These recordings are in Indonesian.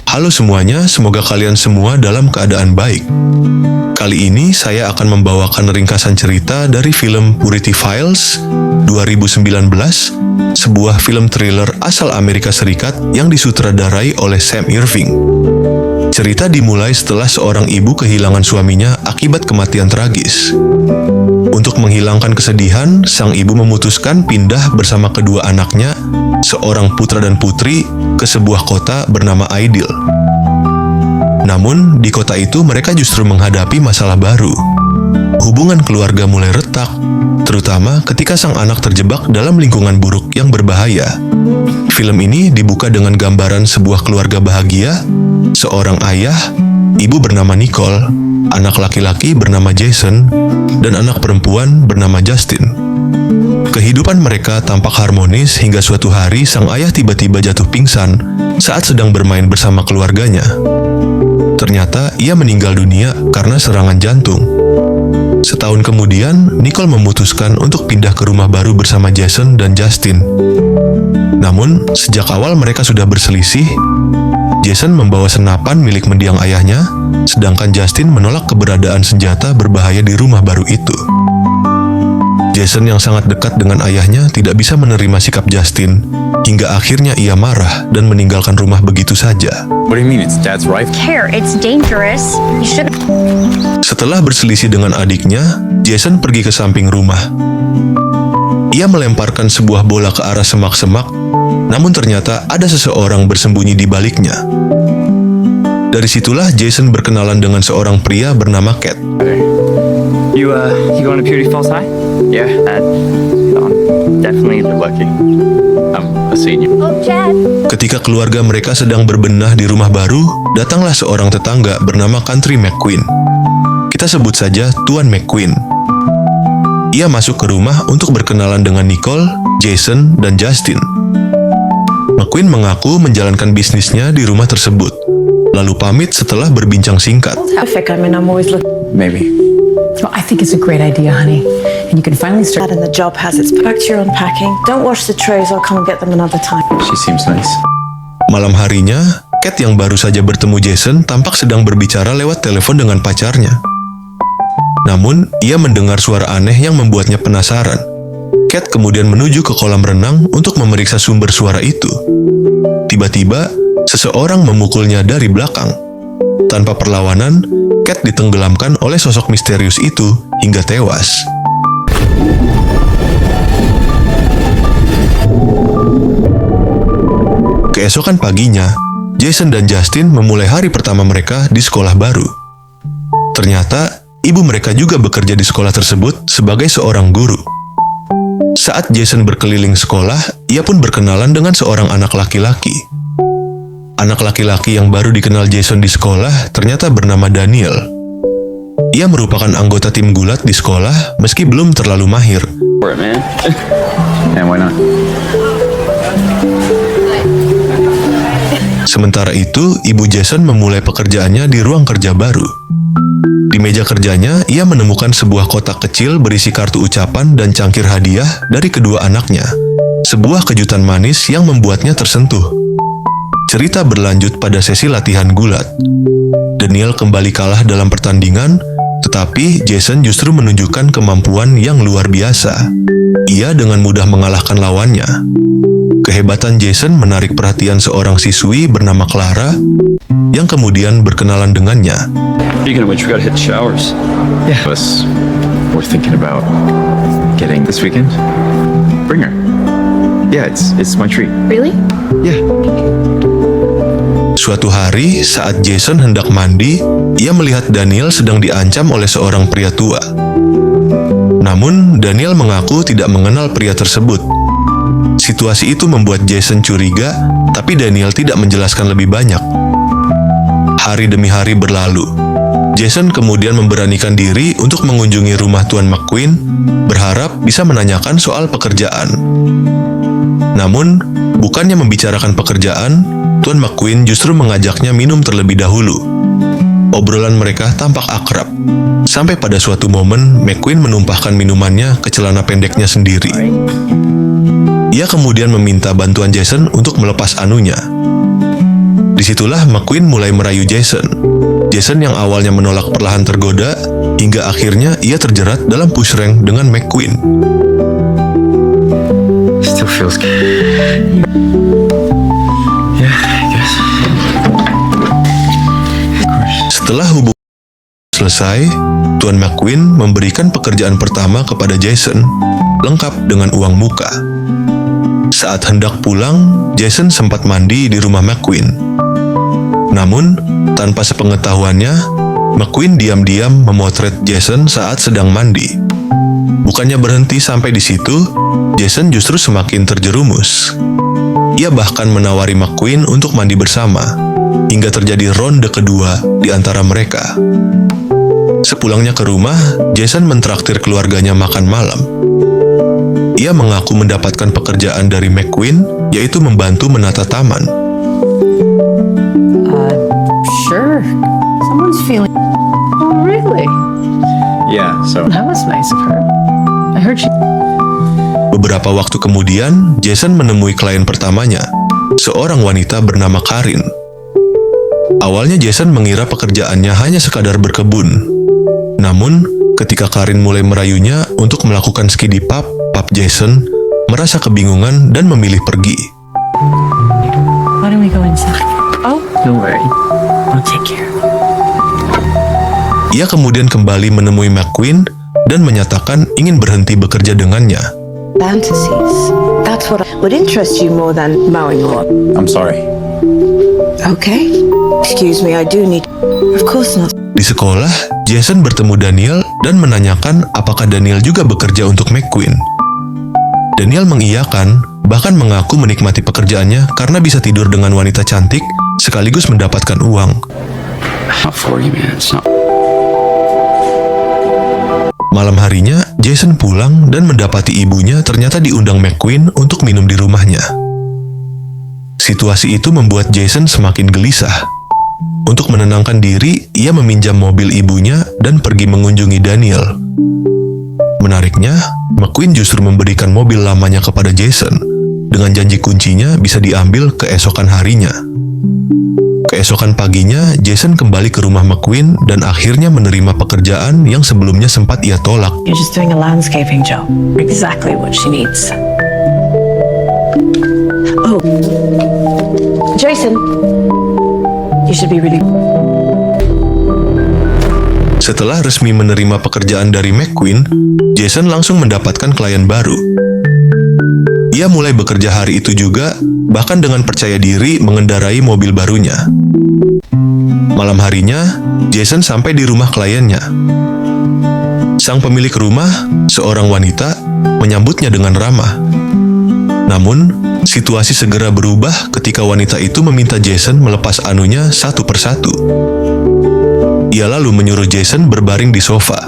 Halo semuanya, semoga kalian semua dalam keadaan baik. Kali ini saya akan membawakan ringkasan cerita dari film Purity Files 2019, sebuah film thriller asal Amerika Serikat yang disutradarai oleh Sam Irving. Cerita dimulai setelah seorang ibu kehilangan suaminya akibat kematian tragis. Untuk menghilangkan kesedihan, sang ibu memutuskan pindah bersama kedua anaknya, seorang putra dan putri, ke sebuah kota bernama Ideal. Namun, di kota itu mereka justru menghadapi masalah baru. Hubungan keluarga mulai retak, terutama ketika sang anak terjebak dalam lingkungan buruk yang berbahaya. Film ini dibuka dengan gambaran sebuah keluarga bahagia, seorang ayah, ibu bernama Nicole, anak laki-laki bernama Jason, dan anak perempuan bernama Justin. Kehidupan mereka tampak harmonis hingga suatu hari sang ayah tiba-tiba jatuh pingsan saat sedang bermain bersama keluarganya. Ternyata ia meninggal dunia karena serangan jantung. Setahun kemudian, Nicole memutuskan untuk pindah ke rumah baru bersama Jason dan Justin. Namun, sejak awal mereka sudah berselisih. Jason membawa senapan milik mendiang ayahnya, sedangkan Justin menolak keberadaan senjata berbahaya di rumah baru itu. Jason yang sangat dekat dengan ayahnya tidak bisa menerima sikap Justin, hingga akhirnya ia marah dan meninggalkan rumah begitu saja. What do you mean? It's Dad's rifle? Care, it's dangerous. You should. Setelah berselisih dengan adiknya, Jason pergi ke samping rumah. Ia melemparkan sebuah bola ke arah semak-semak, namun ternyata ada seseorang bersembunyi di baliknya. Dari situlah Jason berkenalan dengan seorang pria bernama Cat. You going to Purity Falls High? Yeah. Definitely lucky. I'm a senior. Oh, Chad. Ketika keluarga mereka sedang berbenah di rumah baru, datanglah seorang tetangga bernama Country McQueen. Kita sebut saja Tuan McQueen. Ia masuk ke rumah untuk berkenalan dengan Nicole, Jason, dan Justin. McQueen mengaku menjalankan bisnisnya di rumah tersebut, lalu pamit setelah berbincang singkat. Perfect. I mean, I'm always looking. Maybe. Well, I think it's a great idea, honey. And you can finally start. And the job has its perks. You're unpacking. Don't wash the trays. I'll come and get them another time. She seems nice. Malam harinya, Cat yang baru saja bertemu Jason tampak sedang berbicara lewat telepon dengan pacarnya. Namun, ia mendengar suara aneh yang membuatnya penasaran. Cat kemudian menuju ke kolam renang untuk memeriksa sumber suara itu. Tiba-tiba, seseorang memukulnya dari belakang. Tanpa perlawanan, Cat ditenggelamkan oleh sosok misterius itu hingga tewas. Keesokan paginya, Jason dan Justin memulai hari pertama mereka di sekolah baru. Ternyata, ibu mereka juga bekerja di sekolah tersebut sebagai seorang guru. Saat Jason berkeliling sekolah, ia pun berkenalan dengan seorang anak laki-laki. Anak laki-laki yang baru dikenal Jason di sekolah ternyata bernama Daniel. Ia merupakan anggota tim gulat di sekolah meski belum terlalu mahir. For it, man. And why not? Sementara itu, ibu Jason memulai pekerjaannya di ruang kerja baru. Di meja kerjanya, ia menemukan sebuah kotak kecil berisi kartu ucapan dan cangkir hadiah dari kedua anaknya. Sebuah kejutan manis yang membuatnya tersentuh. Cerita berlanjut pada sesi latihan gulat. Daniel kembali kalah dalam pertandingan, tetapi Jason justru menunjukkan kemampuan yang luar biasa. Ia dengan mudah mengalahkan lawannya. Kehebatan Jason menarik perhatian seorang siswi bernama Clara, yang kemudian berkenalan dengannya. Speaking of which, we gotta hit the showers. Yeah. We're thinking about getting this weekend. Bring her. Yeah, it's my treat. Really? Yeah. Suatu hari, saat Jason hendak mandi, ia melihat Daniel sedang diancam oleh seorang pria tua. Namun, Daniel mengaku tidak mengenal pria tersebut. Situasi itu membuat Jason curiga, tapi Daniel tidak menjelaskan lebih banyak. Hari demi hari berlalu. Jason kemudian memberanikan diri untuk mengunjungi rumah Tuan McQueen, berharap bisa menanyakan soal pekerjaan. Namun, bukannya membicarakan pekerjaan, Tuan McQueen justru mengajaknya minum terlebih dahulu. Obrolan mereka tampak akrab, sampai pada suatu momen McQueen menumpahkan minumannya ke celana pendeknya sendiri. Ia kemudian meminta bantuan Jason untuk melepas anunya. Disitulah McQueen mulai merayu Jason. Jason yang awalnya menolak perlahan tergoda, hingga akhirnya ia terjerat dalam push rank dengan McQueen. Still feels good. Yeah, I guess. Of course. Setelah hubungan selesai, Tuan McQueen memberikan pekerjaan pertama kepada Jason, lengkap dengan uang muka. Saat hendak pulang, Jason sempat mandi di rumah McQueen. Namun, tanpa sepengetahuannya, McQueen diam-diam memotret Jason saat sedang mandi. Bukannya berhenti sampai di situ, Jason justru semakin terjerumus. Ia bahkan menawari McQueen untuk mandi bersama, hingga terjadi ronde kedua di antara mereka. Sepulangnya ke rumah, Jason mentraktir keluarganya makan malam. Ia mengaku mendapatkan pekerjaan dari McQueen, yaitu membantu menata taman. Sure. Someone's feeling... Oh, really? Yeah, so That was nice of her. I heard she... Beberapa waktu kemudian, Jason menemui klien pertamanya, seorang wanita bernama Karin. Awalnya Jason mengira pekerjaannya hanya sekadar berkebun. Namun, ketika Karin mulai merayunya untuk melakukan ski di pub Jason merasa kebingungan dan memilih pergi. Why don't we go inside? Oh, don't worry. I'll take care of it. Ia kemudian kembali menemui McQueen dan menyatakan ingin berhenti bekerja dengannya. Fantasies. That's what would interest you more than mowing lawn. I'm sorry. Okay. Excuse me, I do need... Of course not. Di sekolah, Jason bertemu Daniel dan menanyakan apakah Daniel juga bekerja untuk McQueen. Daniel mengiyakan, bahkan mengaku menikmati pekerjaannya karena bisa tidur dengan wanita cantik sekaligus mendapatkan uang. Not for you, man. It's not. Malam harinya, Jason pulang dan mendapati ibunya ternyata diundang McQueen untuk minum di rumahnya. Situasi itu membuat Jason semakin gelisah. Untuk menenangkan diri, ia meminjam mobil ibunya dan pergi mengunjungi Daniel. Menariknya, McQueen justru memberikan mobil lamanya kepada Jason, dengan janji kuncinya bisa diambil keesokan harinya. Keesokan paginya, Jason kembali ke rumah McQueen dan akhirnya menerima pekerjaan yang sebelumnya sempat ia tolak. You're just doing a landscaping job. Exactly what she needs. Oh. Jason. You should be really... Setelah resmi menerima pekerjaan dari McQueen, Jason langsung mendapatkan klien baru. Ia mulai bekerja hari itu juga, bahkan dengan percaya diri mengendarai mobil barunya. Malam harinya, Jason sampai di rumah kliennya. Sang pemilik rumah, seorang wanita, menyambutnya dengan ramah. Namun, situasi segera berubah ketika wanita itu meminta Jason melepas anunya satu persatu. Ia lalu menyuruh Jason berbaring di sofa.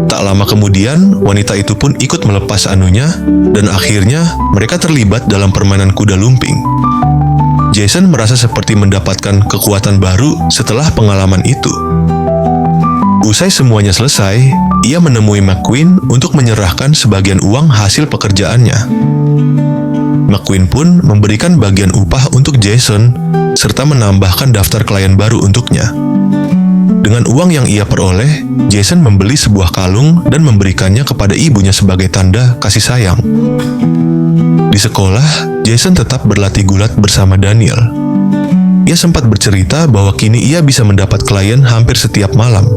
Tak lama kemudian, wanita itu pun ikut melepas anunya, dan akhirnya mereka terlibat dalam permainan kuda lumping. Jason merasa seperti mendapatkan kekuatan baru setelah pengalaman itu. Usai semuanya selesai, ia menemui McQueen untuk menyerahkan sebagian uang hasil pekerjaannya. McQueen pun memberikan bagian upah untuk Jason, serta menambahkan daftar klien baru untuknya. Dengan uang yang ia peroleh, Jason membeli sebuah kalung dan memberikannya kepada ibunya sebagai tanda kasih sayang. Di sekolah, Jason tetap berlatih gulat bersama Daniel. Ia sempat bercerita bahwa kini ia bisa mendapat klien hampir setiap malam.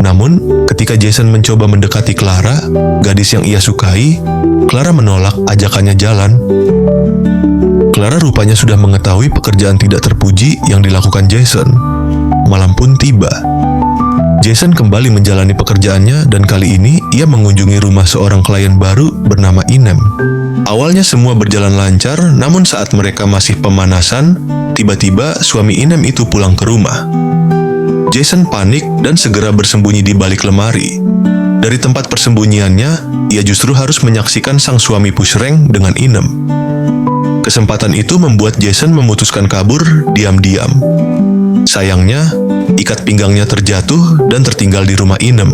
Namun, ketika Jason mencoba mendekati Clara, gadis yang ia sukai, Clara menolak ajakannya jalan. Clara rupanya sudah mengetahui pekerjaan tidak terpuji yang dilakukan Jason. Malam pun tiba. Jason kembali menjalani pekerjaannya dan kali ini ia mengunjungi rumah seorang klien baru bernama Inem. Awalnya semua berjalan lancar, namun saat mereka masih pemanasan, tiba-tiba suami Inem itu pulang ke rumah. Jason panik dan segera bersembunyi di balik lemari. Dari tempat persembunyiannya, ia justru harus menyaksikan sang suami push rank dengan Inem. Kesempatan itu membuat Jason memutuskan kabur diam-diam. Sayangnya, ikat pinggangnya terjatuh dan tertinggal di rumah Inem.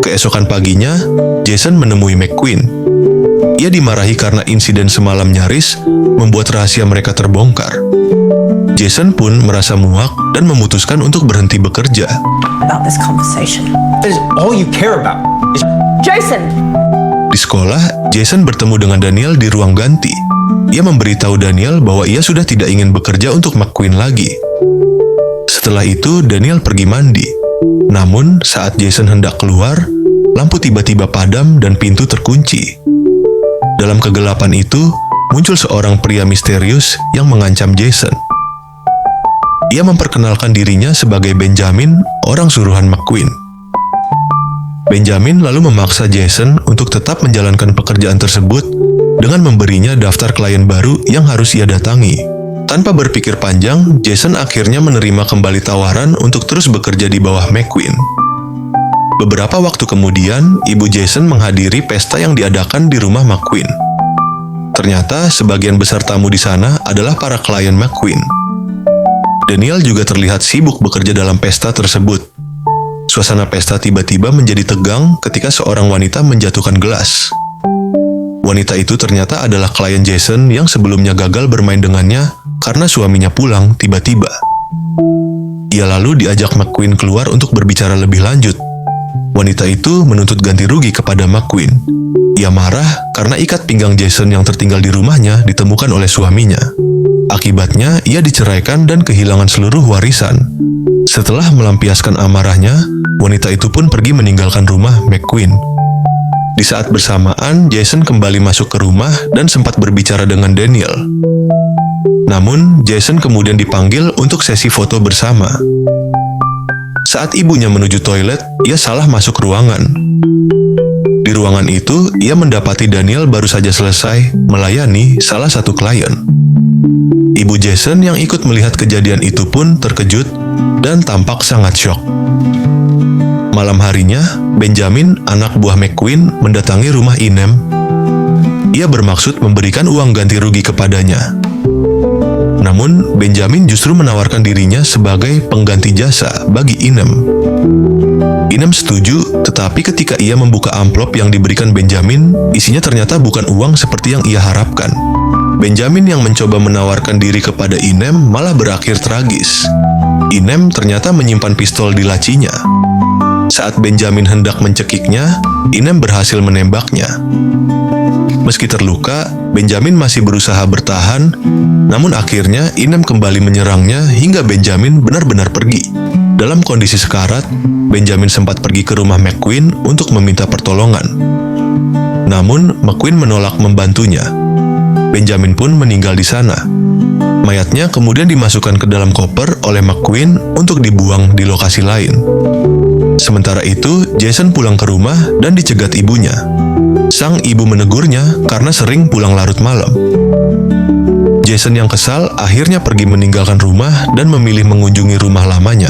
Keesokan paginya, Jason menemui McQueen. Ia dimarahi karena insiden semalam nyaris membuat rahasia mereka terbongkar. Jason pun merasa muak dan memutuskan untuk berhenti bekerja. About this conversation. That is all you care about. Jason! Di sekolah, Jason bertemu dengan Daniel di ruang ganti. Ia memberitahu Daniel bahwa ia sudah tidak ingin bekerja untuk McQueen lagi. Setelah itu, Daniel pergi mandi. Namun, saat Jason hendak keluar, lampu tiba-tiba padam dan pintu terkunci. Dalam kegelapan itu, muncul seorang pria misterius yang mengancam Jason. Ia memperkenalkan dirinya sebagai Benjamin, orang suruhan McQueen. Benjamin lalu memaksa Jason untuk tetap menjalankan pekerjaan tersebut dengan memberinya daftar klien baru yang harus ia datangi. Tanpa berpikir panjang, Jason akhirnya menerima kembali tawaran untuk terus bekerja di bawah McQueen. Beberapa waktu kemudian, ibu Jason menghadiri pesta yang diadakan di rumah McQueen. Ternyata sebagian besar tamu di sana adalah para klien McQueen. Daniel juga terlihat sibuk bekerja dalam pesta tersebut. Suasana pesta tiba-tiba menjadi tegang ketika seorang wanita menjatuhkan gelas. Wanita itu ternyata adalah klien Jason yang sebelumnya gagal bermain dengannya karena suaminya pulang tiba-tiba. Ia lalu diajak McQueen keluar untuk berbicara lebih lanjut. Wanita itu menuntut ganti rugi kepada McQueen. Ia marah karena ikat pinggang Jason yang tertinggal di rumahnya ditemukan oleh suaminya. Akibatnya, ia diceraikan dan kehilangan seluruh warisan. Setelah melampiaskan amarahnya, wanita itu pun pergi meninggalkan rumah McQueen. Di saat bersamaan, Jason kembali masuk ke rumah dan sempat berbicara dengan Daniel. Namun, Jason kemudian dipanggil untuk sesi foto bersama. Saat ibunya menuju toilet, ia salah masuk ruangan. Di ruangan itu, ia mendapati Daniel baru saja selesai melayani salah satu klien. Ibu Jason yang ikut melihat kejadian itu pun terkejut dan tampak sangat syok. Malam harinya, Benjamin, anak buah McQueen, mendatangi rumah Inem. Ia bermaksud memberikan uang ganti rugi kepadanya. Namun, Benjamin justru menawarkan dirinya sebagai pengganti jasa bagi Inem. Inem setuju, tetapi ketika ia membuka amplop yang diberikan Benjamin, isinya ternyata bukan uang seperti yang ia harapkan. Benjamin yang mencoba menawarkan diri kepada Inem malah berakhir tragis. Inem ternyata menyimpan pistol di lacinya. Saat Benjamin hendak mencekiknya, Inem berhasil menembaknya. Meski terluka, Benjamin masih berusaha bertahan, namun akhirnya Inem kembali menyerangnya hingga Benjamin benar-benar pergi. Dalam kondisi sekarat, Benjamin sempat pergi ke rumah McQueen untuk meminta pertolongan. Namun, McQueen menolak membantunya. Benjamin pun meninggal di sana. Mayatnya kemudian dimasukkan ke dalam koper oleh McQueen untuk dibuang di lokasi lain. Sementara itu, Jason pulang ke rumah dan dicegat ibunya. Sang ibu menegurnya karena sering pulang larut malam. Jason yang kesal akhirnya pergi meninggalkan rumah dan memilih mengunjungi rumah lamanya.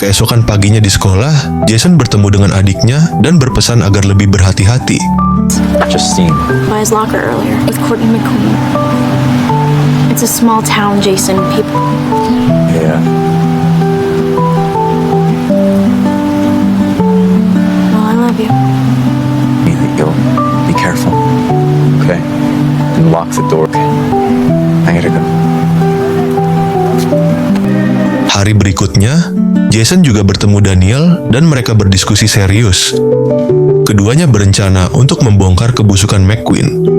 Keesokan paginya di sekolah, Jason bertemu dengan adiknya dan berpesan agar lebih berhati-hati. Justine. By his locker earlier with Courtney McQueen. It's a small town, Jason. People. Yeah. Well, I love you. You'll be careful. Okay? And lock the door. I gotta go. Hari berikutnya, Jason juga bertemu Daniel dan mereka berdiskusi serius. Keduanya berencana untuk membongkar kebusukan McQueen.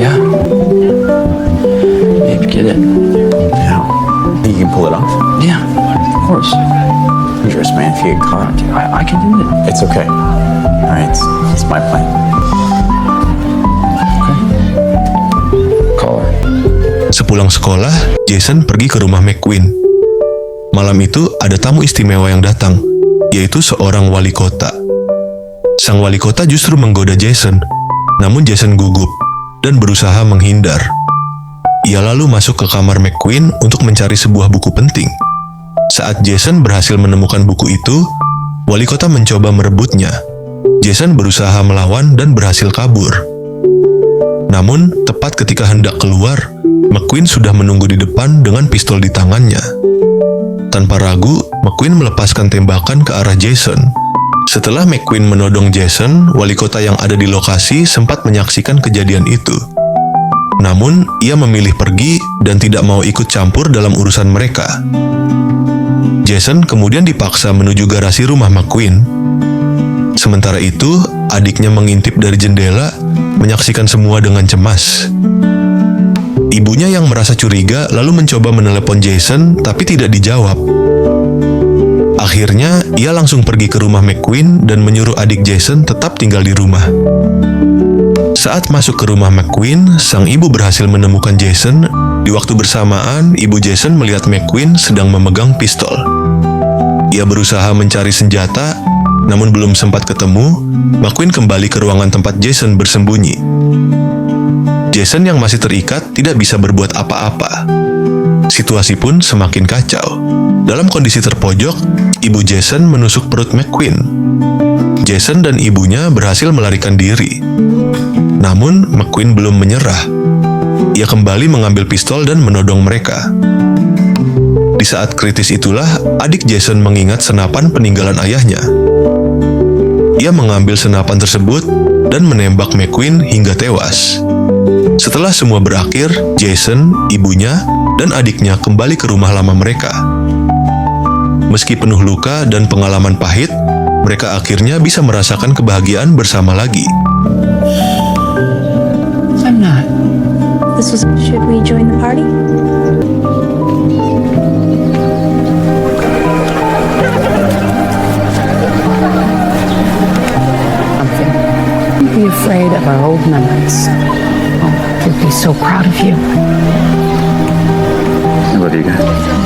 Yeah. Maybe get it. Yeah. You can pull it off? Yeah, of course. Dangerous, man. If you get caught, I can do it. It's okay. Alright, it's my plan. Okay. Call her. Sepulang sekolah, Jason pergi ke rumah McQueen. Malam itu ada tamu istimewa yang datang, yaitu seorang wali kota. Sang wali kota justru menggoda Jason, namun Jason gugup dan berusaha menghindar. Ia lalu masuk ke kamar McQueen untuk mencari sebuah buku penting. Saat Jason berhasil menemukan buku itu, wali kota mencoba merebutnya. Jason berusaha melawan dan berhasil kabur. Namun, tepat ketika hendak keluar, McQueen sudah menunggu di depan dengan pistol di tangannya. tanpa ragu, McQueen melepaskan tembakan ke arah Jason. Setelah McQueen menodong Jason, wali kota yang ada di lokasi sempat menyaksikan kejadian itu. Namun, ia memilih pergi dan tidak mau ikut campur dalam urusan mereka. Jason kemudian dipaksa menuju garasi rumah McQueen. Sementara itu, adiknya mengintip dari jendela, menyaksikan semua dengan cemas. Ibunya yang merasa curiga lalu mencoba menelepon Jason, tapi tidak dijawab. Akhirnya, ia langsung pergi ke rumah McQueen dan menyuruh adik Jason tetap tinggal di rumah. Saat masuk ke rumah McQueen, sang ibu berhasil menemukan Jason. Di waktu bersamaan, ibu Jason melihat McQueen sedang memegang pistol. Ia berusaha mencari senjata, namun belum sempat ketemu. McQueen kembali ke ruangan tempat Jason bersembunyi. Jason yang masih terikat tidak bisa berbuat apa-apa. Situasi pun semakin kacau. Dalam kondisi terpojok, ibu Jason menusuk perut McQueen. Jason dan ibunya berhasil melarikan diri. Namun, McQueen belum menyerah. Ia kembali mengambil pistol dan menodong mereka. Di saat kritis itulah, adik Jason mengingat senapan peninggalan ayahnya. Ia mengambil senapan tersebut dan menembak McQueen hingga tewas. Setelah semua berakhir, Jason, ibunya, dan adiknya kembali ke rumah lama mereka. Meski penuh luka dan pengalaman pahit, mereka akhirnya bisa merasakan kebahagiaan bersama lagi. I'm not. Should we join the party? Don't be afraid of our old memories. Oh, we'd be so proud of you. I love you guys.